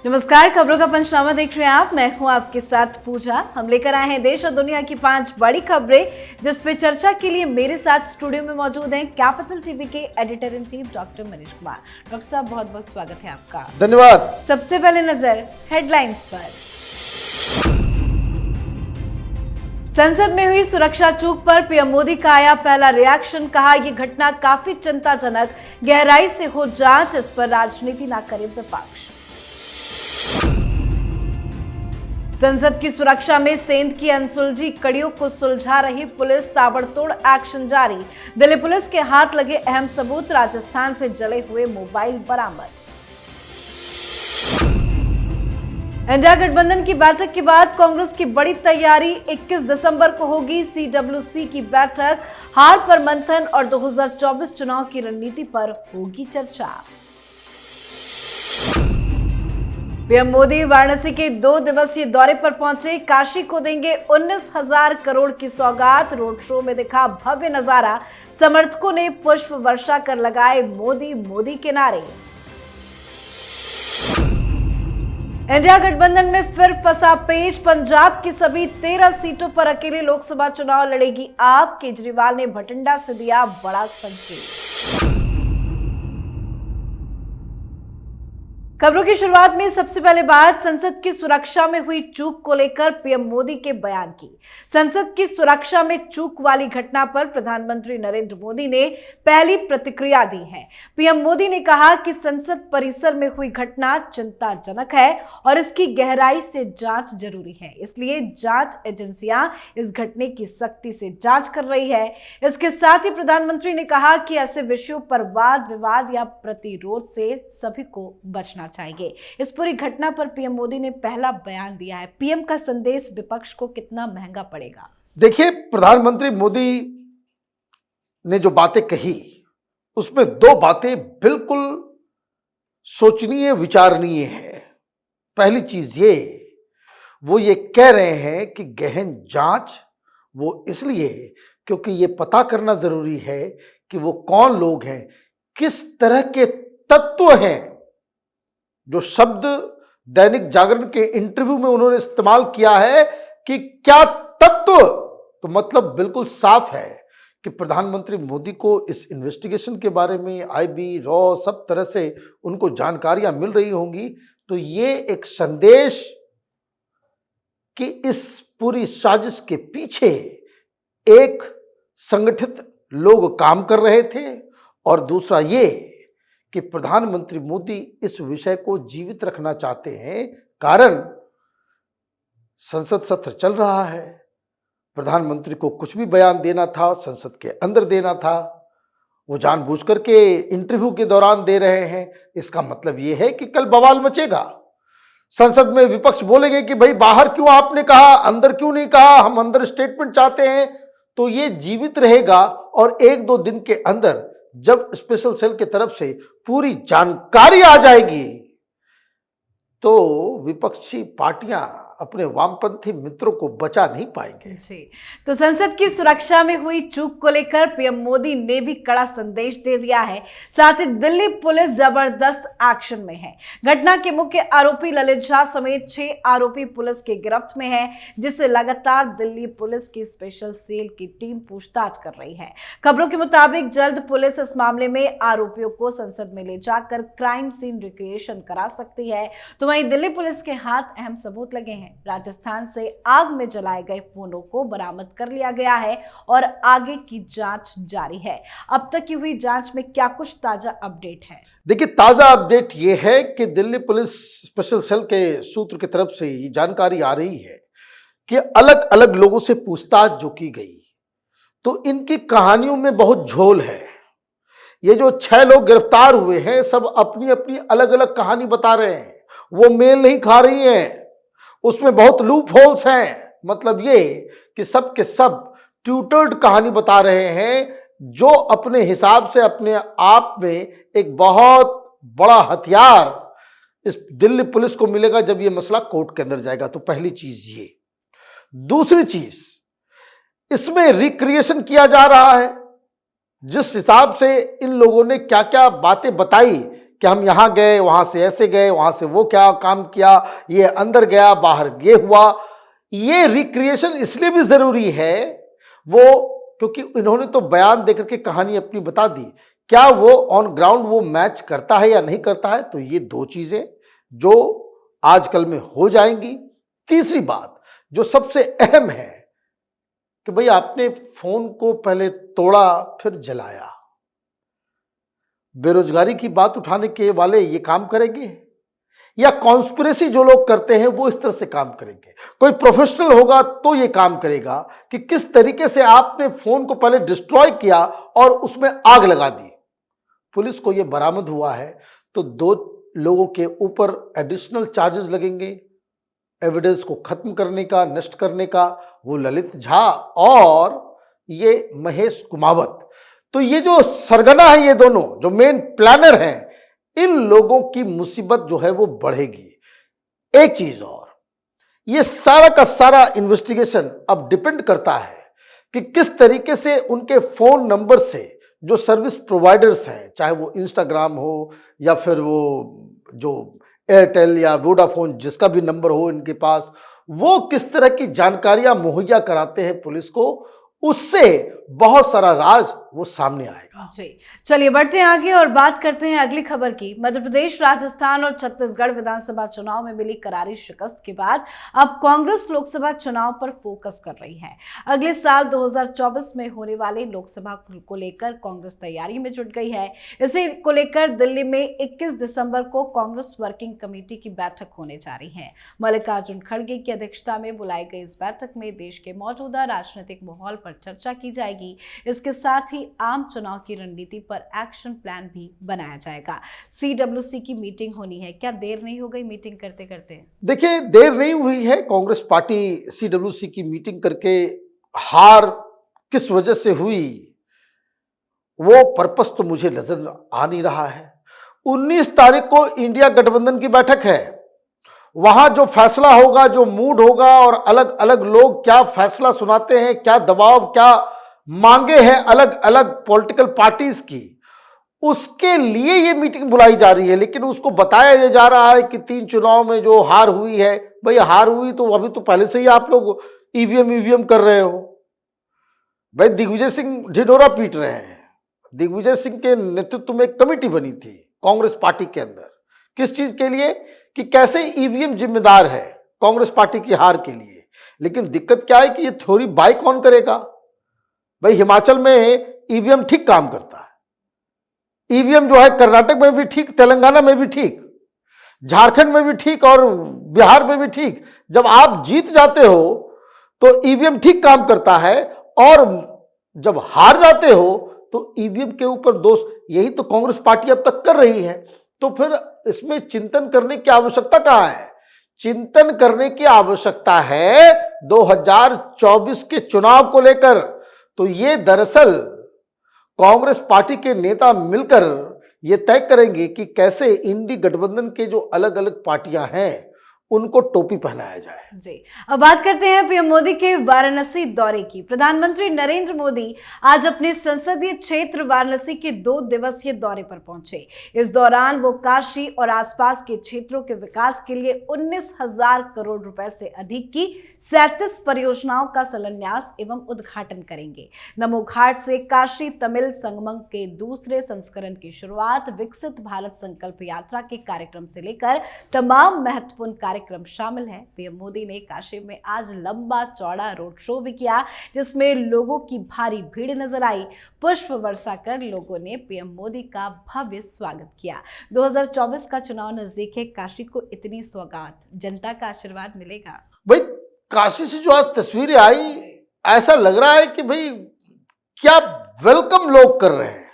नमस्कार, खबरों का पंचनामा देख रहे हैं आप। मैं हूं आपके साथ पूजा। हम लेकर आए हैं देश और दुनिया की 5 बड़ी खबरें, जिस पे चर्चा के लिए मेरे साथ स्टूडियो में मौजूद हैं कैपिटल टीवी के editor in chief doctor Manish Kumar. Doctor साहब, बहुत बहुत स्वागत है आपका। धन्यवाद। सबसे पहले नजर हेडलाइंस पर। संसद में हुई सुरक्षा चूक पर पीएम मोदी का आया पहला रिएक्शन। कहा, यह घटना काफी चिंताजनक, गहराई से हो जांच, इस पर राजनीति ना करे विपक्ष। संसद की सुरक्षा में सेंध की अनसुलझी कड़ियों को सुलझा रही पुलिस, ताबड़तोड़ एक्शन जारी। दिल्ली पुलिस के हाथ लगे अहम सबूत, राजस्थान से जले हुए मोबाइल बरामद। इंडिया गठबंधन की बैठक के बाद कांग्रेस की बड़ी तैयारी। 21 दिसंबर को होगी सीडब्ल्यूसी की बैठक। हार पर मंथन और 2024 चुनाव की रणनीति पर होगी चर्चा। पीएम मोदी वाराणसी के 2 दिवसीय दौरे पर पहुंचे। काशी को देंगे 19,000 करोड़ की सौगात। रोड शो में दिखा भव्य नजारा। समर्थकों ने पुष्प वर्षा कर लगाए मोदी मोदी के नारे। इंडिया गठबंधन में फिर फंसा पेच। पंजाब की सभी 13 सीटों पर अकेले लोकसभा चुनाव लड़ेगी आप। केजरीवाल ने भटिंडा से दिया बड़ा संकेत। खबरों की शुरुआत में सबसे पहले बात संसद की सुरक्षा में हुई चूक को लेकर पीएम मोदी के बयान की। संसद की सुरक्षा में चूक वाली घटना पर प्रधानमंत्री नरेंद्र मोदी ने पहली प्रतिक्रिया दी है। पीएम मोदी ने कहा कि संसद परिसर में हुई घटना चिंताजनक है और इसकी गहराई से जांच जरूरी है, इसलिए जांच एजेंसियां इस घटने की सख्ती से जांच कर रही है। इसके साथ ही प्रधानमंत्री ने कहा कि ऐसे विषयों पर वाद विवाद या प्रतिरोध से सभी को बचना चाहिए। इस पूरी घटना पर पीएम मोदी ने पहला बयान दिया है। पीएम का संदेश विपक्ष को कितना महंगा पड़ेगा? देखिए, प्रधानमंत्री मोदी ने जो बातें कही उसमें 2 बातें बिल्कुल सोचनीय विचारणीय है। पहली चीज वो ये कह रहे हैं कि गहन जांच वो इसलिए क्योंकि ये पता करना जरूरी है कि वो कौन लोग हैं, किस तरह के तत्व हैं। जो शब्द दैनिक जागरण के इंटरव्यू में उन्होंने इस्तेमाल किया है कि क्या तत्व, तो मतलब बिल्कुल साफ है कि प्रधानमंत्री मोदी को इस इन्वेस्टिगेशन के बारे में आईबी, रॉ, सब तरह से उनको जानकारियां मिल रही होंगी। तो ये एक संदेश कि इस पूरी साजिश के पीछे एक संगठित लोग काम कर रहे थे, और दूसरा ये कि प्रधानमंत्री मोदी इस विषय को जीवित रखना चाहते हैं। कारण संसद सत्र चल रहा है, प्रधानमंत्री को कुछ भी बयान देना था संसद के अंदर देना था, वो जानबूझकर के इंटरव्यू के दौरान दे रहे हैं। इसका मतलब ये है कि कल बवाल मचेगा। संसद में विपक्ष बोलेंगे कि भाई बाहर क्यों आपने कहा, अंदर क्यों नहीं कहा, हम अंदर स्टेटमेंट चाहते हैं। तो ये जीवित रहेगा और 1-2 दिन के अंदर जब स्पेशल सेल की तरफ से पूरी जानकारी आ जाएगी तो विपक्षी पार्टियां अपने वामपंथी मित्रों को बचा नहीं पाएंगे। जी, तो संसद की सुरक्षा में हुई चूक को लेकर पीएम मोदी ने भी कड़ा संदेश दे दिया है। साथ ही दिल्ली पुलिस जबरदस्त एक्शन में है। घटना के मुख्य आरोपी ललित झा समेत 6 आरोपी पुलिस के गिरफ्त में हैं, जिससे लगातार दिल्ली पुलिस की स्पेशल सेल की टीम पूछताछ कर रही है। खबरों के मुताबिक जल्द पुलिस इस मामले में आरोपियों को संसद में ले जाकर क्राइम सीन रिक्रिएशन करा सकती है। तो वहीं दिल्ली पुलिस के हाथ अहम सबूत लगे हैं। राजस्थान से आग में जलाए गए फोनों को बरामद कर लिया गया है और आगे की जांच जारी है। अब तक की हुई जांच में क्या कुछ ताजा अपडेट है? देखिए, ताजा अपडेट यह है कि दिल्ली पुलिस स्पेशल सेल के सूत्र की तरफ से ये जानकारी आ रही है कि अलग अलग लोगों से पूछताछ जो की गई तो इनकी कहानियों में बहुत झोल है। ये जो 6 लोग गिरफ्तार हुए हैं सब अपनी अपनी अलग अलग कहानी बता रहे हैं, वो मेल नहीं खा रही हैं, उसमें बहुत लूप होल्स हैं। मतलब ये कि सब के सब ट्यूटर्ड कहानी बता रहे हैं, जो अपने हिसाब से अपने आप में एक बहुत बड़ा हथियार इस दिल्ली पुलिस को मिलेगा जब ये मसला कोर्ट के अंदर जाएगा। तो पहली चीज ये। दूसरी चीज, इसमें रिक्रिएशन किया जा रहा है। जिस हिसाब से इन लोगों ने क्या क्या बातें बताई कि हम यहाँ गए, वहाँ से ऐसे गए, वहाँ से वो क्या काम किया, ये अंदर गया, बाहर ये हुआ। ये रिक्रिएशन इसलिए भी ज़रूरी है वो, क्योंकि इन्होंने तो बयान देकर के कहानी अपनी बता दी। क्या वो ऑन ग्राउंड वो मैच करता है या नहीं करता है, तो ये दो चीज़ें जो आजकल में हो जाएंगी। तीसरी बात जो सबसे अहम है कि भाई आपने फोन को पहले तोड़ा फिर जलाया। बेरोजगारी की बात उठाने के वाले ये काम करेंगे, या कॉन्स्पिरेसी जो लोग करते हैं वो इस तरह से काम करेंगे? कोई प्रोफेशनल होगा तो ये काम करेगा कि किस तरीके से आपने फोन को पहले डिस्ट्रॉय किया और उसमें आग लगा दी। पुलिस को ये बरामद हुआ है तो 2 लोगों के ऊपर एडिशनल चार्जेस लगेंगे एविडेंस को खत्म करने का, नष्ट करने का, वो ललित झा और ये महेश कुमावत। तो ये जो सरगना है, ये दोनों जो मेन प्लानर हैं, इन लोगों की मुसीबत जो है वो बढ़ेगी। एक चीज और, ये सारा का सारा इन्वेस्टिगेशन अब डिपेंड करता है कि किस तरीके से उनके फोन नंबर से जो सर्विस प्रोवाइडर्स हैं, चाहे वो इंस्टाग्राम हो या फिर वो जो एयरटेल या वोडाफोन जिसका भी नंबर हो इनके पास, वो किस तरह की जानकारियां मुहैया कराते हैं पुलिस को, उससे बहुत सारा राज वो सामने आएगा। जी, चलिए बढ़ते हैं आगे और बात करते हैं अगली खबर की। मध्य प्रदेश, राजस्थान और छत्तीसगढ़ विधानसभा चुनाव में मिली करारी शिकस्त के बाद अब कांग्रेस लोकसभा चुनाव पर फोकस कर रही है। अगले साल 2024 में होने वाले लोकसभा को लेकर कांग्रेस तैयारी में जुट गई है। इसी को लेकर दिल्ली में 21 दिसंबर को कांग्रेस वर्किंग कमेटी की बैठक होने जा रही है। मल्लिकार्जुन खड़गे की अध्यक्षता में बुलाई गई इस बैठक में देश के मौजूदा राजनीतिक माहौल पर चर्चा की जाएगी। इसके साथ ही आम चुनाव की रणनीति पर एक्शन प्लान भी बनाया जाएगा। CWC की मीटिंग होनी है, क्या देर नहीं हो गई मीटिंग करते करते? देखिए, देर नहीं हुई है। कांग्रेस पार्टी CWC की मीटिंग करके हार किस वजह से हुई वो पर्पस तो मुझे नजर आ नहीं रहा है। 19 तारीख को इंडिया गठबंधन की बैठक है। वहां जो फैसला होगा, जो मूड होगा और अलग अलग लोग क्या फैसला सुनाते हैं, क्या दबाव, क्या मांगे हैं अलग अलग पॉलिटिकल पार्टीज की, उसके लिए ये मीटिंग बुलाई जा रही है। लेकिन उसको बताया ये जा रहा है कि 3 चुनाव में जो हार हुई है, भाई हार हुई तो अभी तो पहले से ही आप लोग ईवीएम कर रहे हो। भाई दिग्विजय सिंह ढिढोरा पीट रहे हैं। दिग्विजय सिंह के नेतृत्व में एक कमेटी बनी थी कांग्रेस पार्टी के अंदर, किस चीज के लिए, कि कैसे ईवीएम जिम्मेदार है कांग्रेस पार्टी की हार के लिए। लेकिन दिक्कत क्या है कि ये थ्योरी बाय कौन करेगा? भाई हिमाचल में ईवीएम ठीक काम करता है, ईवीएम जो है कर्नाटक में भी ठीक, तेलंगाना में भी ठीक, झारखंड में भी ठीक और बिहार में भी ठीक। जब आप जीत जाते हो तो ईवीएम ठीक काम करता है, और जब हार जाते हो तो ईवीएम के ऊपर दोष, यही तो कांग्रेस पार्टी अब तक कर रही है। तो फिर इसमें चिंतन करने की आवश्यकता कहां है? चिंतन करने की आवश्यकता है 2024 के चुनाव को लेकर। तो ये दरअसल कांग्रेस पार्टी के नेता मिलकर ये तय करेंगे कि कैसे इंडी गठबंधन के जो अलग अलग पार्टियां हैं उनको टोपी पहनाया जाए। जी, अब बात करते हैं पीएम मोदी के वाराणसी दौरे की। प्रधानमंत्री नरेंद्र मोदी आज अपने संसदीय क्षेत्र वाराणसी के 2 दिवसीय दौरे पर पहुंचे। इस दौरान वो काशी और आसपास के क्षेत्रों के विकास के लिए 19,000 करोड़ रुपए से अधिक की 37 परियोजनाओं का शिलान्यास एवं उद्घाटन करेंगे। नमो घाट से काशी तमिल संगमम के दूसरे संस्करण की शुरुआत, विकसित भारत संकल्प यात्रा के कार्यक्रम से लेकर तमाम महत्वपूर्ण कार्यक्रम शामिल है। पीएम मोदी ने काशी में आज लंबा चौड़ा रोड शो भी किया, जिसमें लोगों की भारी भीड़ नजर आई। पुष्प वर्षा कर लोगों ने पीएम मोदी का भव्य स्वागत किया। 2024 का चुनाव नजदीक है, काशी को इतनी सौगात, जनता का आशीर्वाद मिलेगा? भाई काशी से जो आज तस्वीरें आई, ऐसा लग रहा है कि भाई क्या वेलकम लोग कर रहे हैं।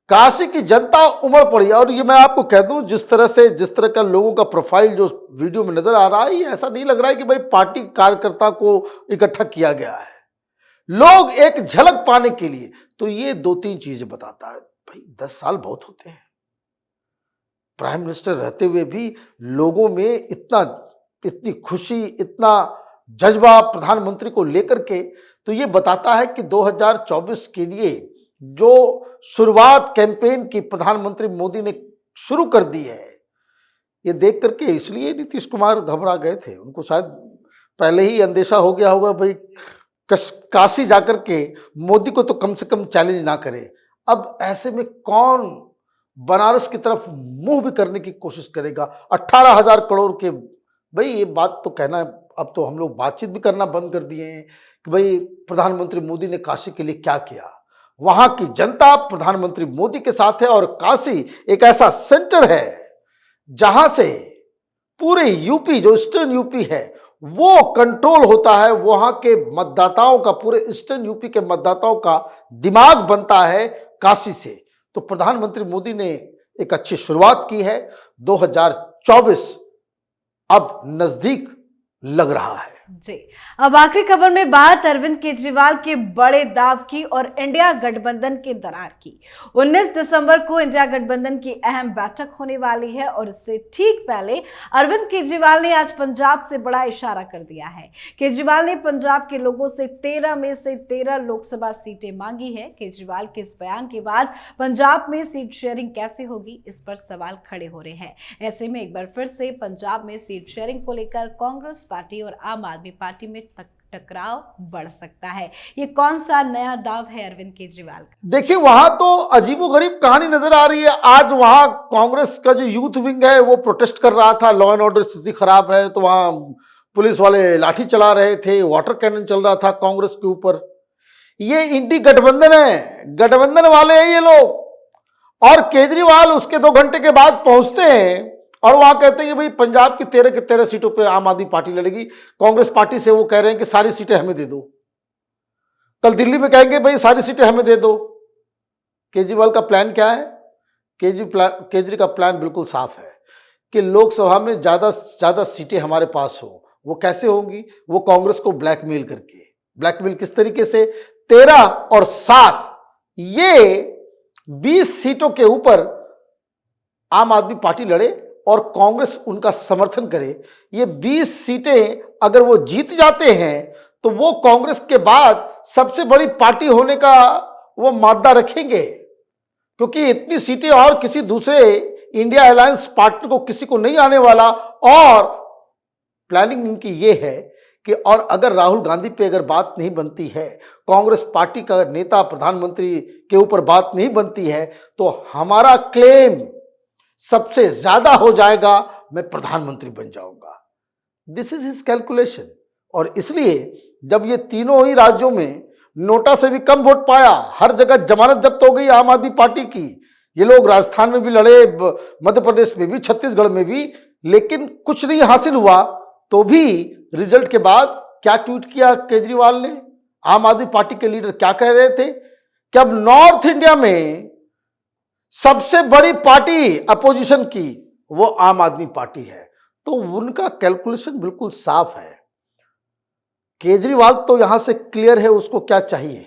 काशी की जनता उमड़ पड़ी। और ये मैं आपको कह दूं, जिस तरह का लोगों का प्रोफाइल जो वीडियो में नजर आ रहा है, ये ऐसा नहीं लग रहा है कि भाई पार्टी कार्यकर्ता को इकट्ठा किया गया है। लोग एक झलक पाने के लिए, तो ये 2-3 चीजें बताता है। भाई 10 साल बहुत होते हैं, प्राइम मिनिस्टर रहते हुए भी लोगों में इतनी खुशी, इतना जज्बा प्रधानमंत्री को लेकर के, तो ये बताता है कि 2024 के लिए जो शुरुआत कैंपेन की प्रधानमंत्री मोदी ने शुरू कर दी है, ये देख करके इसलिए नीतीश कुमार घबरा गए थे। उनको शायद पहले ही अंदेशा हो गया होगा, भाई काशी जाकर के मोदी को तो कम से कम चैलेंज ना करे। अब ऐसे में कौन बनारस की तरफ मुंह भी करने की कोशिश करेगा? 18,000 करोड़ के, भाई ये बात तो कहना, अब तो हम लोग बातचीत भी करना बंद कर दिए हैं कि भाई प्रधानमंत्री मोदी ने काशी के लिए क्या किया। वहां की जनता प्रधानमंत्री मोदी के साथ है और काशी एक ऐसा सेंटर है जहां से पूरे यूपी, जो ईस्टर्न यूपी है, वो कंट्रोल होता है। वहां के मतदाताओं का, पूरे ईस्टर्न यूपी के मतदाताओं का दिमाग बनता है काशी से। तो प्रधानमंत्री मोदी ने एक अच्छी शुरुआत की है। 2024 अब नजदीक लग रहा है। जी, अब आखिरी खबर में बात अरविंद केजरीवाल के बड़े दाव की और इंडिया गठबंधन के दरार की। 19 दिसंबर को इंडिया गठबंधन की अहम बैठक होने वाली है और इससे ठीक पहले अरविंद केजरीवाल ने आज पंजाब से बड़ा इशारा कर दिया है। केजरीवाल ने पंजाब के लोगों से 13 में से 13 लोकसभा सीटें मांगी है। केजरीवाल के इस बयान के बाद पंजाब में सीट शेयरिंग कैसे होगी, इस पर सवाल खड़े हो रहे हैं। ऐसे में एक बार फिर से पंजाब में सीट शेयरिंग को लेकर कांग्रेस पार्टी और आम आदमी पार्टी में टकराव बढ़ सकता है। ये कौन सा नया दाव है अरविंद केजरीवाल का? देखिए, वहां तो अजीबोगरीब कहानी नजर आ रही है। आज वहां कांग्रेस का जो यूथ विंग है वो प्रोटेस्ट कर रहा था, लॉ एंड ऑर्डर स्थिति खराब है, तो वहां पुलिस वाले लाठी चला रहे थे, वाटर कैनन चल रहा था कांग्रेस के ऊपर। ये इंडी गठबंधन है, गठबंधन वाले हैं ये लोग। और केजरीवाल उसके 2 घंटे के बाद पहुंचते हैं और वहां कहते हैं कि भाई पंजाब की 13 के 13 सीटों पे आम आदमी पार्टी लड़ेगी। कांग्रेस पार्टी से वो कह रहे हैं कि सारी सीटें हमें दे दो। कल दिल्ली में कहेंगे भाई सारी सीटें हमें दे दो। केजरीवाल का प्लान क्या है? केजरी का प्लान बिल्कुल साफ है कि लोकसभा में ज्यादा से ज्यादा सीटें हमारे पास हो। वो कैसे होंगी? वो कांग्रेस को ब्लैकमेल करके। ब्लैकमेल किस तरीके से? 13 और 7 ये 20 सीटों के ऊपर आम आदमी पार्टी लड़े और कांग्रेस उनका समर्थन करे। ये 20 सीटें अगर वो जीत जाते हैं तो वो कांग्रेस के बाद सबसे बड़ी पार्टी होने का वो मादा रखेंगे, क्योंकि इतनी सीटें और किसी दूसरे इंडिया अलायंस पार्टनर को किसी को नहीं आने वाला। और प्लानिंग इनकी ये है कि और अगर राहुल गांधी पे अगर बात नहीं बनती है, कांग्रेस पार्टी का नेता प्रधानमंत्री के ऊपर बात नहीं बनती है, तो हमारा क्लेम सबसे ज्यादा हो जाएगा, मैं प्रधानमंत्री बन जाऊंगा। This is his calculation. और इसलिए जब ये तीनों ही राज्यों में नोटा से भी कम वोट पाया, हर जगह जमानत जब्त हो गई आम आदमी पार्टी की। ये लोग राजस्थान में भी लड़े, मध्य प्रदेश में भी, छत्तीसगढ़ में भी, लेकिन कुछ नहीं हासिल हुआ। तो भी रिजल्ट के बाद क्या ट्वीट किया केजरीवाल ने? आम आदमी पार्टी के लीडर क्या कह रहे थे कि अब नॉर्थ इंडिया में सबसे बड़ी पार्टी अपोजिशन की वो आम आदमी पार्टी है। तो उनका कैलकुलेशन बिल्कुल साफ है। केजरीवाल तो यहां से क्लियर है, उसको क्या चाहिए?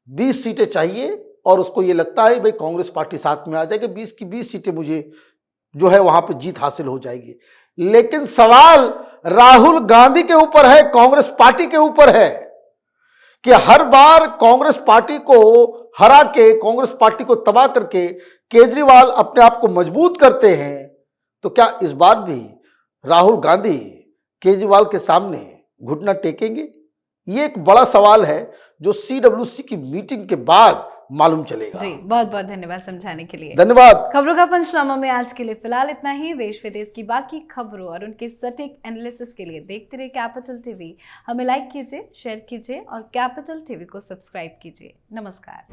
20 सीटें चाहिए और उसको ये लगता है भाई कांग्रेस पार्टी साथ में आ जाएगी, 20 की 20 सीटें मुझे जो है वहां पे जीत हासिल हो जाएगी। लेकिन सवाल राहुल गांधी के ऊपर है, कांग्रेस पार्टी के ऊपर है कि हर बार कांग्रेस पार्टी को हरा के, कांग्रेस पार्टी को तबाह करके केजरीवाल अपने आप को मजबूत करते हैं। तो क्या इस बार भी राहुल गांधी केजरीवाल के सामने घुटना टेकेंगे? ये एक बड़ा सवाल है जो CWC की मीटिंग के बाद मालूम चलेगा। जी, बहुत बहुत धन्यवाद समझाने के लिए। धन्यवाद। खबरों का पंचनामा में आज के लिए फिलहाल इतना ही। देश विदेश की बाकी खबरों और उनके सटीक एनालिसिस के लिए देखते रहिए कैपिटल टीवी। हमें लाइक कीजिए, शेयर कीजिए और कैपिटल टीवी को सब्सक्राइब कीजिए। नमस्कार।